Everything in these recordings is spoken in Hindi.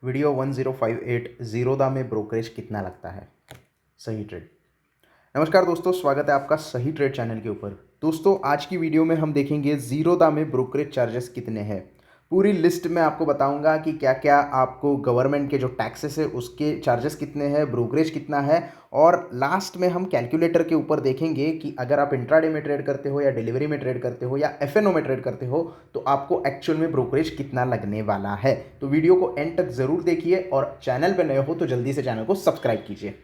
वीडियो 1058 ज़ीरोधा में ब्रोकरेज कितना लगता है। सही ट्रेड। नमस्कार दोस्तों, स्वागत है आपका सही ट्रेड चैनल के ऊपर। दोस्तों आज की वीडियो में हम देखेंगे ज़ीरोधा में ब्रोकरेज चार्जेस कितने हैं। पूरी लिस्ट में आपको बताऊंगा कि क्या क्या आपको गवर्नमेंट के जो टैक्सेस है उसके चार्जेस कितने हैं, ब्रोकरेज कितना है, और लास्ट में हम कैलकुलेटर के ऊपर देखेंगे कि अगर आप इंट्राडे में ट्रेड करते हो या डिलीवरी में ट्रेड करते हो या एफएनओ में ट्रेड करते हो तो आपको एक्चुअल में ब्रोकरेज कितना लगने वाला है। तो वीडियो को एंड तक ज़रूर देखिए और चैनल पर नए हो तो जल्दी से चैनल को सब्सक्राइब कीजिए।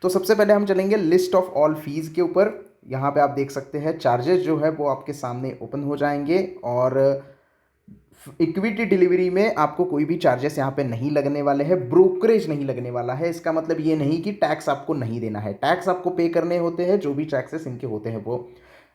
तो सबसे पहले हम चलेंगे लिस्ट ऑफ ऑल फीस के ऊपर। यहाँ पे आप देख सकते हैं चार्जेस जो है वो आपके सामने ओपन हो जाएंगे, और इक्विटी डिलीवरी में आपको कोई भी चार्जेस यहाँ पे नहीं लगने वाले हैं, ब्रोकरेज नहीं लगने वाला है। इसका मतलब ये नहीं कि टैक्स आपको नहीं देना है, टैक्स आपको पे करने होते हैं, जो भी टैक्सेस इनके होते हैं वो।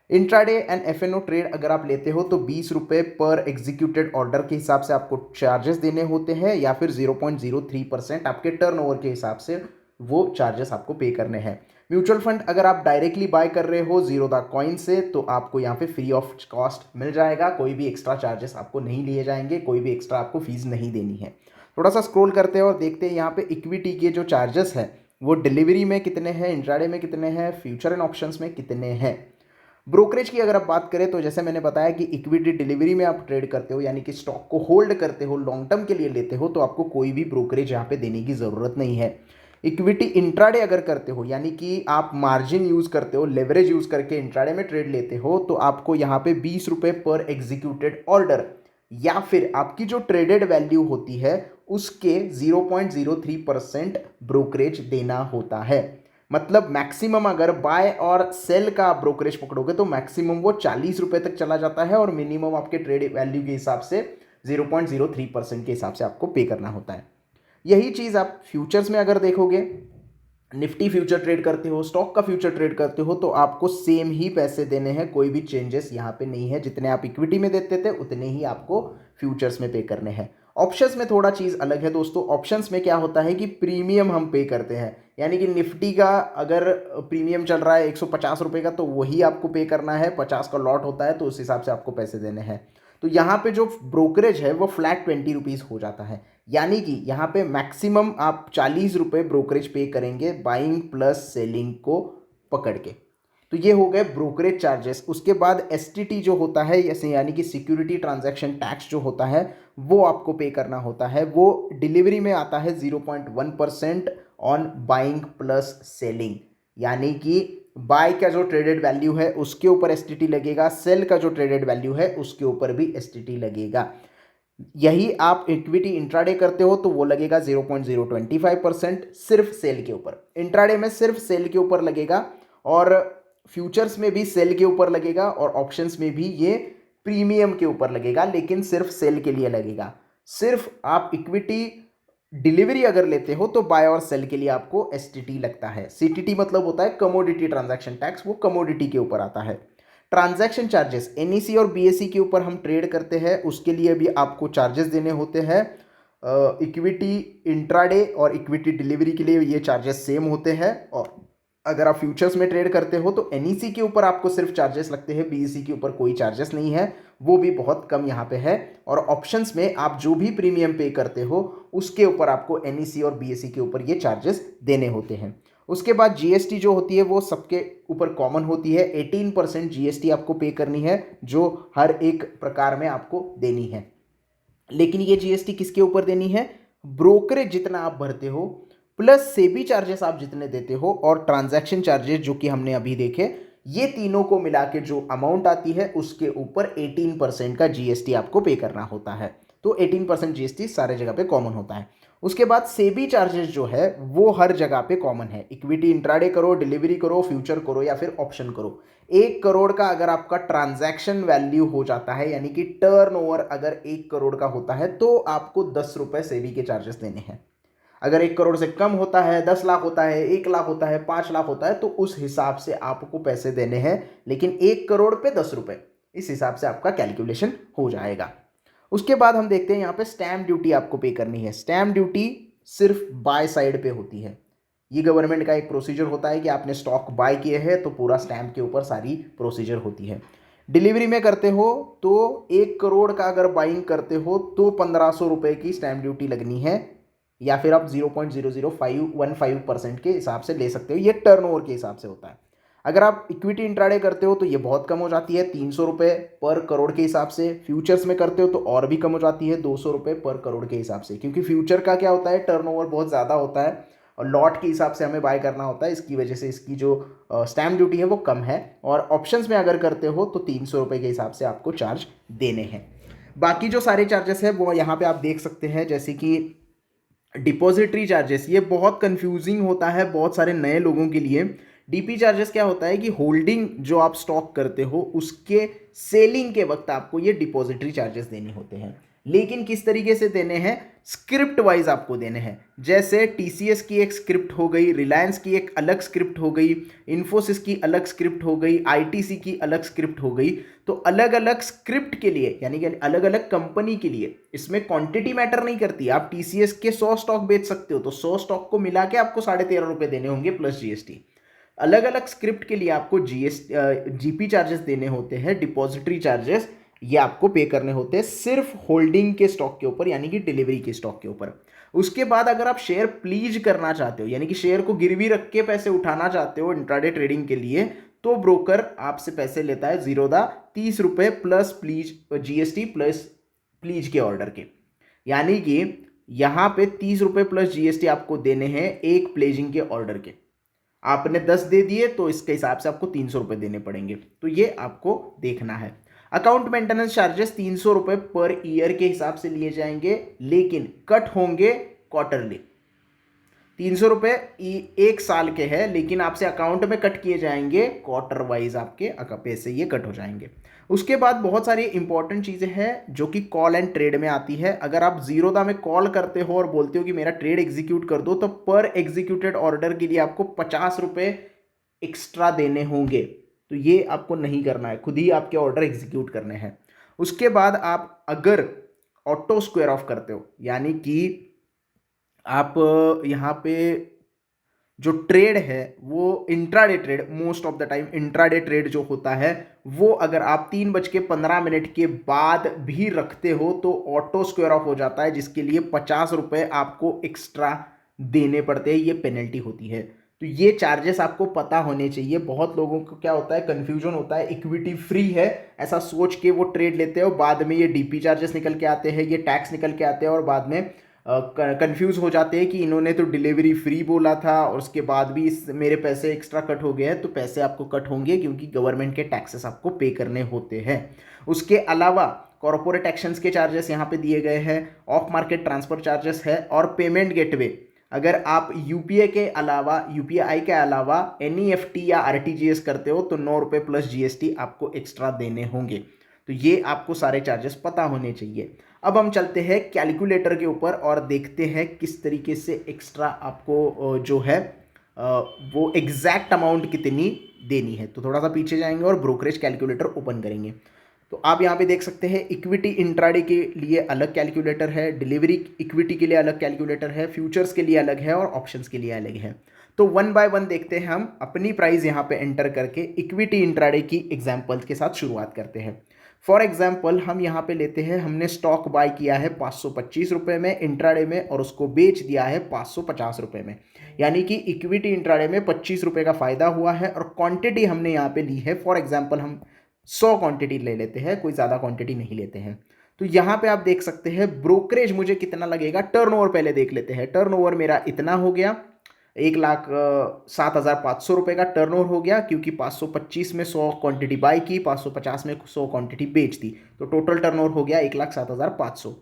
इंट्राडे एंड एफएनओ ट्रेड अगर आप लेते हो तो 20 रुपये पर एग्जीक्यूटेड ऑर्डर के हिसाब से आपको चार्जेस देने होते हैं, या फिर 0.03% आपके टर्नओवर के हिसाब से वो चार्जेस आपको पे करने हैं। म्यूचुअल फंड अगर आप डायरेक्टली बाय कर रहे हो ज़ीरोधा कॉइन से तो आपको यहाँ पे फ्री ऑफ कॉस्ट मिल जाएगा, कोई भी एक्स्ट्रा चार्जेस आपको नहीं लिए जाएंगे, कोई भी एक्स्ट्रा आपको फीस नहीं देनी है। थोड़ा सा स्क्रॉल करते हैं और देखते हैं यहाँ पे इक्विटी के जो चार्जेस हैं वो डिलीवरी में कितने हैं, इंट्राडे में कितने हैं, फ्यूचर एंड ऑप्शंस में कितने हैं। ब्रोकरेज की अगर आप बात करें तो जैसे मैंने बताया कि इक्विटी डिलीवरी में आप ट्रेड करते हो, यानी कि स्टॉक को होल्ड करते हो, लॉन्ग टर्म के लिए लेते हो, तो आपको कोई भी ब्रोकरेज यहाँ पे देने की ज़रूरत नहीं है। इक्विटी इंट्राडे अगर करते हो, यानी कि आप मार्जिन यूज़ करते हो, लेवरेज यूज़ करके इंट्राडे में ट्रेड लेते हो, तो आपको यहाँ पे 20 रुपये पर एग्जीक्यूटेड ऑर्डर या फिर आपकी जो ट्रेडेड वैल्यू होती है उसके 0.03% ब्रोकरेज देना होता है। मतलब मैक्सिमम अगर बाय और सेल का ब्रोकरेज पकड़ोगे तो मैक्सिमम वो 40 रुपये तक चला जाता है, और मिनिमम आपके ट्रेड वैल्यू के हिसाब से 0.03% के हिसाब से आपको पे करना होता है। यही चीज़ आप फ्यूचर्स में अगर देखोगे, निफ्टी फ्यूचर ट्रेड करते हो, स्टॉक का फ्यूचर ट्रेड करते हो, तो आपको सेम ही पैसे देने हैं, कोई भी चेंजेस यहाँ पे नहीं है। जितने आप इक्विटी में देते थे उतने ही आपको फ्यूचर्स में पे करने हैं। ऑप्शंस में थोड़ा चीज़ अलग है दोस्तों। ऑप्शंस में क्या होता है कि प्रीमियम हम पे करते हैं, यानी कि निफ्टी का अगर प्रीमियम चल रहा है 150 रुपये का तो वही आपको पे करना है, 50 का लॉट होता है तो उस हिसाब से आपको पैसे देने हैं। तो यहाँ पे जो ब्रोकरेज है वो फ्लैट 20 रुपीज़ हो जाता है, यानी कि यहाँ पे मैक्सिमम आप 40 रुपये ब्रोकरेज पे करेंगे बाइंग प्लस सेलिंग को पकड़ के। तो ये हो गए ब्रोकरेज चार्जेस। उसके बाद एसटीटी जो होता है, जैसे यानी कि सिक्योरिटी ट्रांजैक्शन टैक्स जो होता है वो आपको पे करना होता है। वो डिलीवरी में आता है 0.1% ऑन बाइंग प्लस सेलिंग, यानी कि बाय का जो ट्रेडेड वैल्यू है उसके ऊपर एसटीटी लगेगा, सेल का जो ट्रेडेड वैल्यू है उसके ऊपर भी एसटीटी लगेगा। यही आप इक्विटी इंट्राडे करते हो तो वो लगेगा 0.025% सिर्फ सेल के ऊपर। इंट्राडे में सिर्फ सेल के ऊपर लगेगा, और फ्यूचर्स में भी सेल के ऊपर लगेगा, और ऑप्शंस में भी ये प्रीमियम के ऊपर लगेगा, लेकिन सिर्फ सेल के लिए लगेगा। सिर्फ आप इक्विटी डिलीवरी अगर लेते हो तो बाय और सेल के लिए आपको एसटीटी लगता है। सीटीटी मतलब होता है कमोडिटी ट्रांजैक्शन टैक्स, वो कमोडिटी के ऊपर आता है। ट्रांजैक्शन चार्जेस एनईसी और बीएसई के ऊपर हम ट्रेड करते हैं उसके लिए भी आपको चार्जेस देने होते हैं। इक्विटी इंट्राडे और इक्विटी डिलीवरी के लिए ये चार्जेस सेम होते हैं, और अगर आप फ्यूचर्स में ट्रेड करते हो तो एनईसी के ऊपर आपको सिर्फ चार्जेस लगते हैं, बीएसई के ऊपर कोई चार्जेस नहीं है, वो भी बहुत कम यहाँ पे है। और ऑप्शंस में आप जो भी प्रीमियम पे करते हो उसके ऊपर आपको एनईसी और बीएसई के ऊपर ये चार्जेस देने होते हैं। उसके बाद जीएसटी जो होती है वो सबके ऊपर कॉमन होती है। 18% जीएसटी आपको पे करनी है, जो हर एक प्रकार में आपको देनी है। लेकिन ये जीएसटी किसके ऊपर देनी है? ब्रोकरेज जितना आप भरते हो प्लस सेबी चार्जेस आप जितने देते हो और ट्रांजैक्शन चार्जेस जो कि हमने अभी देखे, ये तीनों को मिला के जो अमाउंट आती है उसके ऊपर 18% का जीएसटी आपको पे करना होता है। तो 18% जीएसटी सारे जगह पे कॉमन होता है। उसके बाद सेबी चार्जेस जो है वो हर जगह पे कॉमन है। इक्विटी इंट्राडे करो, डिलीवरी करो, फ्यूचर करो या फिर ऑप्शन करो, 1 करोड़ का अगर आपका ट्रांजैक्शन वैल्यू हो जाता है, यानी कि टर्नओवर अगर 1 करोड़ का होता है तो आपको 10 रुपये सेबी के चार्जेस देने हैं। अगर 1 करोड़ से कम होता है, 10 लाख होता है, 1 लाख होता है, 5 लाख होता है, तो उस हिसाब से आपको पैसे देने हैं, लेकिन 1 करोड़ पे 10 रुपये, इस हिसाब से आपका कैलकुलेशन हो जाएगा। उसके बाद हम देखते हैं यहाँ पे स्टैम्प ड्यूटी आपको पे करनी है। स्टैम्प ड्यूटी सिर्फ बाय साइड पे होती है। ये गवर्नमेंट का एक प्रोसीजर होता है कि आपने स्टॉक बाय किए हैं तो पूरा स्टैम्प के ऊपर सारी प्रोसीजर होती है। डिलीवरी में करते हो तो 1 करोड़ का अगर बाइंग करते हो तो 1500 रुपये की स्टैम्प ड्यूटी लगनी है। या फिर आप 0.00515% के हिसाब से ले सकते हो। ये टर्नओवर के हिसाब से होता है। अगर आप इक्विटी इंट्राडे करते हो तो ये बहुत कम हो जाती है, 300 रुपये पर करोड़ के हिसाब से। फ्यूचर्स में करते हो तो और भी कम हो जाती है, 200 रुपये पर करोड़ के हिसाब से, क्योंकि फ्यूचर का क्या होता है, टर्नओवर बहुत ज़्यादा होता है और लॉट के हिसाब से हमें बाय करना होता है। इसकी वजह से इसकी जो स्टैम्प ड्यूटी है वो कम है। और ऑप्शंस में अगर करते हो तो 300 रुपये के हिसाब से आपको चार्ज देने हैं। बाकी जो सारे चार्जेस है वो यहाँ पे आप देख सकते हैं, जैसे कि डिपॉजिटरी चार्जेस। ये बहुत कंफ्यूजिंग होता है बहुत सारे नए लोगों के लिए। डीपी चार्जेस क्या होता है कि होल्डिंग जो आप स्टॉक करते हो उसके सेलिंग के वक्त आपको ये डिपॉजिटरी चार्जेस देने होते हैं। लेकिन किस तरीके से देने हैं, स्क्रिप्ट वाइज आपको देने हैं। जैसे टीसीएस की एक स्क्रिप्ट हो गई, रिलायंस की एक अलग स्क्रिप्ट हो गई, इन्फोसिस की अलग स्क्रिप्ट हो गई, आईटीसी की अलग स्क्रिप्ट हो गई। तो अलग अलग स्क्रिप्ट के लिए, यानी कि अलग अलग कंपनी के लिए इसमें क्वांटिटी मैटर नहीं करती। आप टीसीएस के 100 स्टॉक बेच सकते हो तो 100 स्टॉक को मिला के आपको 13.5 रुपये देने होंगे प्लस जीएसटी। अलग अलग स्क्रिप्ट के लिए आपको जीपी चार्जेस देने होते हैं, डिपॉजिटरी चार्जेस ये आपको पे करने होते हैं सिर्फ होल्डिंग के स्टॉक के ऊपर, यानी कि डिलीवरी के स्टॉक के ऊपर। उसके बाद अगर आप शेयर प्लीज करना चाहते हो, यानी कि शेयर को गिरवी रख के पैसे उठाना चाहते हो इंट्राडे ट्रेडिंग के लिए, तो ब्रोकर आपसे पैसे लेता है 30 रुपये plus please GST plus please के ऑर्डर के। यानी कि यहाँ पे 30 रुपये प्लस जीएसटी आपको देने हैं एक प्लेजिंग के ऑर्डर के। आपने 10 दे दिए तो इसके हिसाब से आपको 300 रुपये देने पड़ेंगे, तो ये आपको देखना है। अकाउंट मेंटेनेंस चार्जेस 300 रुपये पर ईयर के हिसाब से लिए जाएंगे, लेकिन कट होंगे क्वार्टरली। 300 रुपये एक साल के हैं, लेकिन आपसे अकाउंट में कट किए जाएंगे क्वार्टर वाइज, आपके पैसे ये कट हो जाएंगे। उसके बाद बहुत सारी इंपॉर्टेंट चीज़ें हैं जो कि कॉल एंड ट्रेड में आती है। अगर आप जीरोधा में कॉल करते हो और बोलते हो कि मेरा ट्रेड एग्जीक्यूट कर दो, तो पर एग्जीक्यूटेड ऑर्डर के लिए आपको 50 रुपये एक्स्ट्रा देने होंगे। तो ये आपको नहीं करना है, खुद ही आपके ऑर्डर एग्जीक्यूट करने हैं। उसके बाद आप अगर ऑटो स्क्वायर ऑफ करते हो, यानी कि आप यहाँ पे जो ट्रेड है वो intraday trade, most of the time intraday trade जो होता है वो अगर आप 3:15 के बाद भी रखते हो तो ऑटो स्क्वायर ऑफ हो जाता है, जिसके लिए 50 रुपये आपको एक्स्ट्रा देने पड़ते हैं, ये पेनल्टी होती है। तो ये चार्जेस आपको पता होने चाहिए। बहुत लोगों को क्या होता है, कन्फ्यूजन होता है, इक्विटी फ्री है ऐसा सोच के वो ट्रेड लेते हैं और बाद में ये डीपी चार्जेस निकल के आते हैं, ये टैक्स निकल के आते हैं और बाद में कंफ्यूज हो जाते हैं कि इन्होंने तो डिलीवरी फ्री बोला था और उसके बाद भी मेरे पैसे एक्स्ट्रा कट हो गए हैं। तो पैसे आपको कट होंगे क्योंकि गवर्नमेंट के टैक्सेस आपको पे करने होते हैं। उसके अलावा कॉर्पोरेट एक्शंस के चार्जेस यहाँ पे दिए गए हैं, ऑफ मार्केट ट्रांसफर चार्जेस है और पेमेंट गेटवे। अगर आप यूपीआई के अलावा एनईएफटी या आरटीजीएस करते हो तो 9 रुपये प्लस जीएसटी आपको एक्स्ट्रा देने होंगे। तो ये आपको सारे चार्जेस पता होने चाहिए। अब हम चलते हैं कैलकुलेटर के ऊपर और देखते हैं किस तरीके से एक्स्ट्रा आपको जो है वो एग्जैक्ट अमाउंट कितनी देनी है। तो थोड़ा सा पीछे जाएंगे और ब्रोकरेज कैलकुलेटर ओपन करेंगे। तो आप यहाँ पे देख सकते हैं इक्विटी इंट्राडे के लिए अलग कैलकुलेटर है, डिलीवरी इक्विटी के लिए अलग कैलकुलेटर है, फ्यूचर्स के लिए अलग है और ऑप्शंस के लिए अलग है। तो वन बाय वन देखते हैं, हम अपनी प्राइस यहाँ पे एंटर करके इक्विटी इंट्राडे की एग्जाम्पल्स के साथ शुरुआत करते हैं। फॉर एग्जाम्पल हम यहाँ पे लेते हैं, हमने स्टॉक बाय किया है 525 रुपये में इंट्राडे में और उसको बेच दिया है 550 रुपये में, यानी कि इक्विटी इंट्राडे में 25 रुपये का फायदा हुआ है। और क्वांटिटी हमने यहाँ पे ली है, फॉर एग्जाम्पल हम 100 क्वांटिटी ले लेते हैं, कोई ज़्यादा क्वांटिटी नहीं लेते हैं। तो यहाँ पे आप देख सकते हैं ब्रोकरेज मुझे कितना लगेगा। टर्नओवर पहले देख लेते हैं। टर्नओवर मेरा इतना हो गया, 1,07,500 रुपये का टर्नओवर हो गया, क्योंकि 525 में 100 क्वांटिटी बाय की, 550 में 100 क्वांटिटी बेच दी, तो टोटल टर्नओवर हो गया 1,07,500।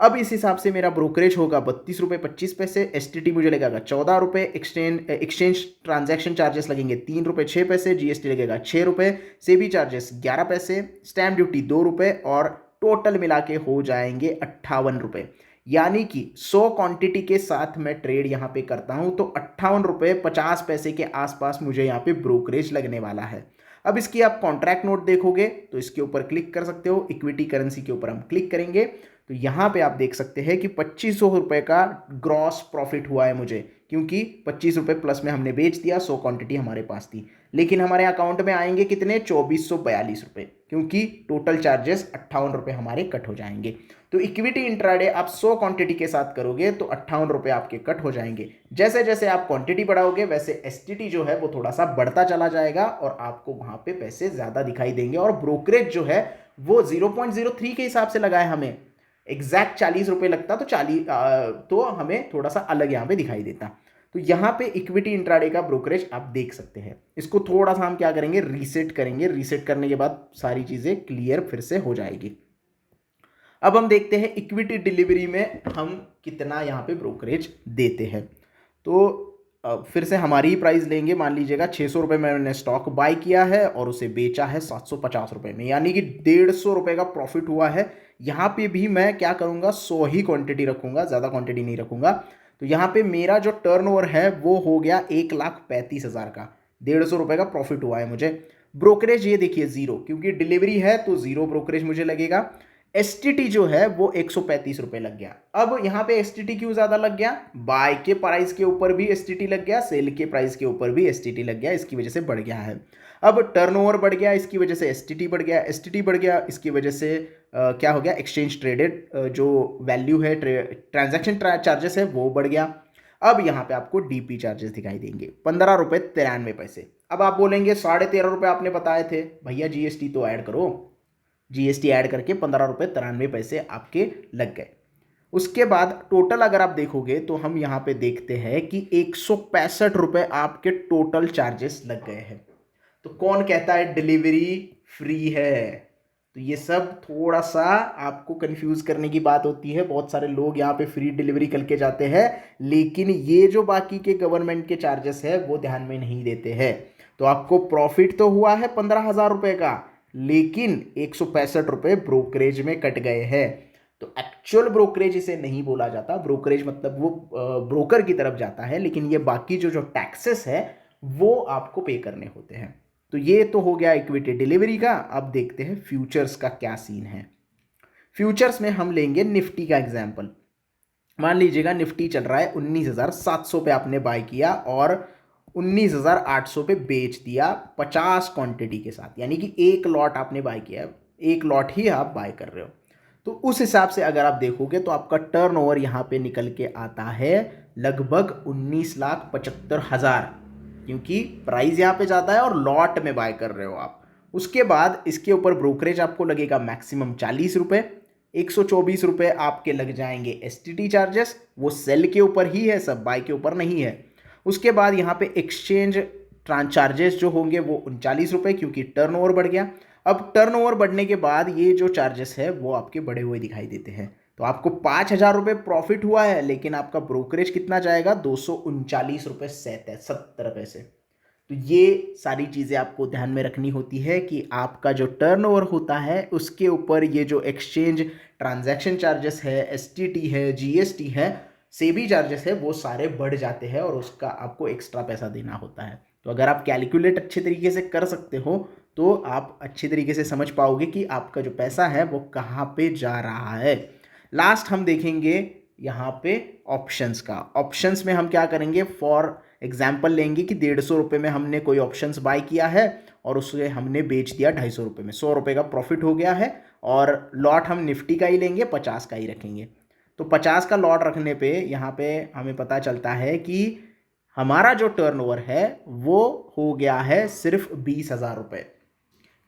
अब इस हिसाब से मेरा ब्रोकरेज होगा 32 रुपये 25 पैसे, एसटीटी मुझे लगेगा 14 रुपये, एक्सचेंज ट्रांजैक्शन चार्जेस लगेंगे 3 रुपये 6 पैसे, जीएसटी लगेगा 6 रुपये, सेबी चार्जेस 11 पैसे, स्टैम्प ड्यूटी 2 रुपये और टोटल मिला के हो जाएंगे 58 रुपये। यानी कि 100 क्वांटिटी के साथ मैं ट्रेड यहाँ पे करता हूँ तो 58 रुपये 50 पैसे के आसपास मुझे यहाँ पे ब्रोकरेज लगने वाला है। अब इसकी आप कॉन्ट्रैक्ट नोट देखोगे तो इसके ऊपर क्लिक कर सकते हो, इक्विटी करेंसी के ऊपर हम क्लिक करेंगे तो यहाँ पे आप देख सकते हैं कि 2500 रुपये का ग्रॉस प्रॉफिट हुआ है मुझे, क्योंकि 25 रुपये प्लस में हमने बेच दिया, 100 क्वांटिटी हमारे पास थी। लेकिन हमारे अकाउंट में आएंगे कितने, 2442 रुपये, क्योंकि टोटल चार्जेस 58 रुपये हमारे कट हो जाएंगे। तो इक्विटी इंट्राडे आप 100 क्वांटिटी के साथ करोगे तो 58 रुपये आपके कट हो जाएंगे। जैसे जैसे आप क्वांटिटी बढ़ाओगे वैसे एसटीटी जो है वो थोड़ा सा बढ़ता चला जाएगा और आपको वहां पे पैसे ज़्यादा दिखाई देंगे। और ब्रोकरेज जो है वो 0.03 के हिसाब से लगा है, हमें एग्जैक्ट 40 रुपये लगता तो 40 तो हमें थोड़ा सा अलग यहाँ पे दिखाई देता। तो यहाँ पे इक्विटी इंट्राडे का ब्रोकरेज आप देख सकते हैं। इसको थोड़ा सा हम क्या करेंगे, रीसेट करेंगे। रीसेट करने के बाद सारी चीज़ें क्लियर फिर से हो जाएगी। अब हम देखते हैं इक्विटी डिलीवरी में हम कितना यहाँ पे ब्रोकरेज देते हैं। तो फिर से हमारी ही प्राइस लेंगे। मान लीजिएगा 600 रुपये में मैंने स्टॉक बाय किया है और उसे बेचा है 750 रुपये में, यानी कि 150 रुपये का प्रॉफिट हुआ है। यहाँ पे भी मैं क्या करूँगा, 100 ही क्वांटिटी रखूँगा, ज़्यादा क्वांटिटी नहीं रखूँगा। तो यहाँ पे मेरा जो टर्नओवर है वो हो गया 1,35,000 का, 150 रुपये का प्रॉफिट हुआ है मुझे। ब्रोकरेज ये देखिए ज़ीरो, क्योंकि डिलीवरी है तो ज़ीरो ब्रोकरेज मुझे लगेगा। एसटीटी जो है वो 135 रुपये लग गया। अब यहाँ पे एसटीटी क्यों ज़्यादा लग गया, बाय के प्राइस के ऊपर भी एसटीटी लग गया, सेल के प्राइस के ऊपर भी एसटीटी लग गया, इसकी वजह से बढ़ गया है। अब टर्नओवर बढ़ गया, इसकी वजह से एसटीटी बढ़ गया, एसटीटी बढ़ गया, इसकी वजह से क्या हो गया, एक्सचेंज ट्रेडेड जो वैल्यू है, ट्रांजैक्शन चार्जेस है वो बढ़ गया। अब यहाँ पे आपको डीपी चार्जेस दिखाई देंगे 15 रुपये 93 पैसे। अब आप बोलेंगे 13.5 रुपये आपने बताए थे, भैया जीएसटी तो ऐड करो। जीएसटी ऐड करके 15 रुपये 93 पैसे आपके लग गए। उसके बाद टोटल अगर आप देखोगे तो हम यहाँ पे देखते हैं कि 165 रुपये आपके टोटल चार्जेस लग गए हैं। तो कौन कहता है डिलीवरी फ्री है? तो ये सब थोड़ा सा आपको कंफ्यूज करने की बात होती है। बहुत सारे लोग यहाँ पे फ्री डिलीवरी करके जाते हैं, लेकिन ये जो बाकी के गवर्नमेंट के चार्जेस है वो ध्यान में नहीं देते हैं। तो आपको प्रॉफिट तो हुआ है 15,000 रुपये का, लेकिन 165 रुपये ब्रोकरेज में कट गए हैं। तो एक्चुअल ब्रोकरेज इसे नहीं बोला जाता। ब्रोकरेज मतलब वो ब्रोकर की तरफ जाता है, लेकिन ये बाकी जो टैक्सेस है वो आपको पे करने होते हैं। तो ये तो हो गया इक्विटी डिलीवरी का। अब देखते हैं फ्यूचर्स का क्या सीन है। फ्यूचर्स में हम लेंगे निफ्टी का एग्जाम्पल। मान लीजिएगा निफ्टी चल रहा है 19,700 पे आपने बाय किया और 19,800 पे बेच दिया 50 क्वांटिटी के साथ, यानी कि एक लॉट आपने बाय किया, एक लॉट ही आप बाय कर रहे हो। तो उस हिसाब से अगर आप देखोगे तो आपका टर्नओवर यहाँ पे निकल के आता है लगभग 19,75,000, क्योंकि प्राइस यहाँ पे जाता है और लॉट में बाय कर रहे हो आप। उसके बाद इसके ऊपर ब्रोकरेज आपको लगेगा मैक्सिमम 40 रुपये, 124 रुपये आपके लग जाएंगे एसटीटी चार्जेस, वो सेल के ऊपर ही है, सब बाय के ऊपर नहीं है। उसके बाद यहाँ पे एक्सचेंज चार्जेस जो होंगे वो 39 रुपये, क्योंकि टर्नओवर बढ़ गया। अब टर्नओवर बढ़ने के बाद ये जो चार्जेस है वो आपके बढ़े हुए दिखाई देते हैं। तो आपको 5,000 रुपये प्रॉफिट हुआ है, लेकिन आपका ब्रोकरेज कितना जाएगा, 239 रुपये 70 पैसे। तो ये सारी चीज़ें आपको ध्यान में रखनी होती है कि आपका जो टर्नओवर होता है उसके ऊपर ये जो एक्सचेंज ट्रांजैक्शन चार्जेस है, एसटीटी है, जीएसटी है, सेबी चार्जेस है, वो सारे बढ़ जाते हैं और उसका आपको एक्स्ट्रा पैसा देना होता है। तो अगर आप कैलकुलेट अच्छे तरीके से कर सकते हो तो आप अच्छी तरीके से समझ पाओगे कि आपका जो पैसा है वो कहाँ पे जा रहा है। लास्ट हम देखेंगे यहाँ पे ऑप्शंस का। ऑप्शंस में हम क्या करेंगे, फॉर एग्जाम्पल लेंगे कि 150 रुपये में हमने कोई ऑप्शंस बाय किया है और उसे हमने बेच दिया 250 रुपये में, 100 रुपये का प्रॉफिट हो गया है। और लॉट हम निफ्टी का ही लेंगे, 50 का ही रखेंगे। तो 50 का लॉट रखने पे यहाँ पे हमें पता चलता है कि हमारा जो टर्नओवर है वो हो गया है सिर्फ 20,000 रुपये,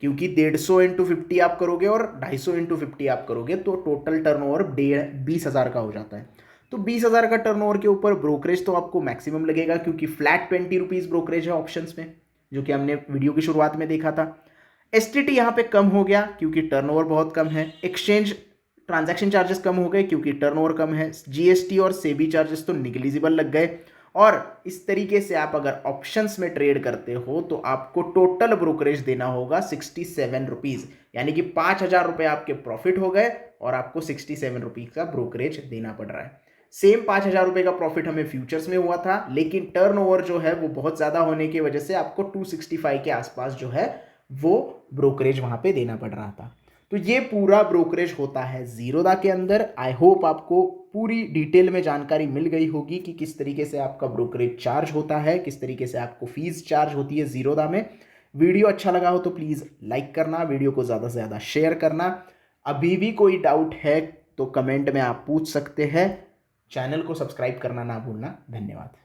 क्योंकि 150 इंटू 50 आप करोगे और 250 इंटू 50 आप करोगे तो टोटल टर्नओवर 20,000 का हो जाता है। तो 20,000 का टर्नओवर के ऊपर ब्रोकरेज तो आपको मैक्सिमम लगेगा, क्योंकि फ्लैट 20 रुपीज़ ब्रोकरेज है ऑप्शंस में, जो कि हमने वीडियो की शुरुआत में देखा था। एसटीटी यहाँ पे कम हो गया क्योंकि टर्नओवर बहुत कम है। एक्सचेंज ट्रांजैक्शन चार्जेस कम हो गए क्योंकि टर्नओवर कम है। जीएसटी और सेबी चार्जेस तो निगलिजिबल लग गए। और इस तरीके से आप अगर ऑप्शंस में ट्रेड करते हो तो आपको टोटल ब्रोकरेज देना होगा 67 रुपीज़, यानी कि 5,000 रुपये आपके प्रॉफिट हो गए और आपको 67 रुपीज़ का ब्रोकरेज देना पड़ रहा है। सेम 5,000 रुपये का प्रॉफिट हमें फ्यूचर्स में हुआ था, लेकिन टर्नओवर जो है वो बहुत ज़्यादा होने की वजह से आपको 265 के आसपास जो है वो ब्रोकरेज वहाँ पे देना पड़ रहा था। तो ये पूरा ब्रोकरेज होता है ज़ीरोधा के अंदर। आई होप आपको पूरी डिटेल में जानकारी मिल गई होगी कि किस तरीके से आपका ब्रोकरेज चार्ज होता है, किस तरीके से आपको फीस चार्ज होती है ज़ीरोधा में। वीडियो अच्छा लगा हो तो प्लीज़ लाइक करना, वीडियो को ज़्यादा से ज़्यादा शेयर करना। अभी भी कोई डाउट है तो कमेंट में आप पूछ सकते हैं। चैनल को सब्सक्राइब करना ना भूलना। धन्यवाद।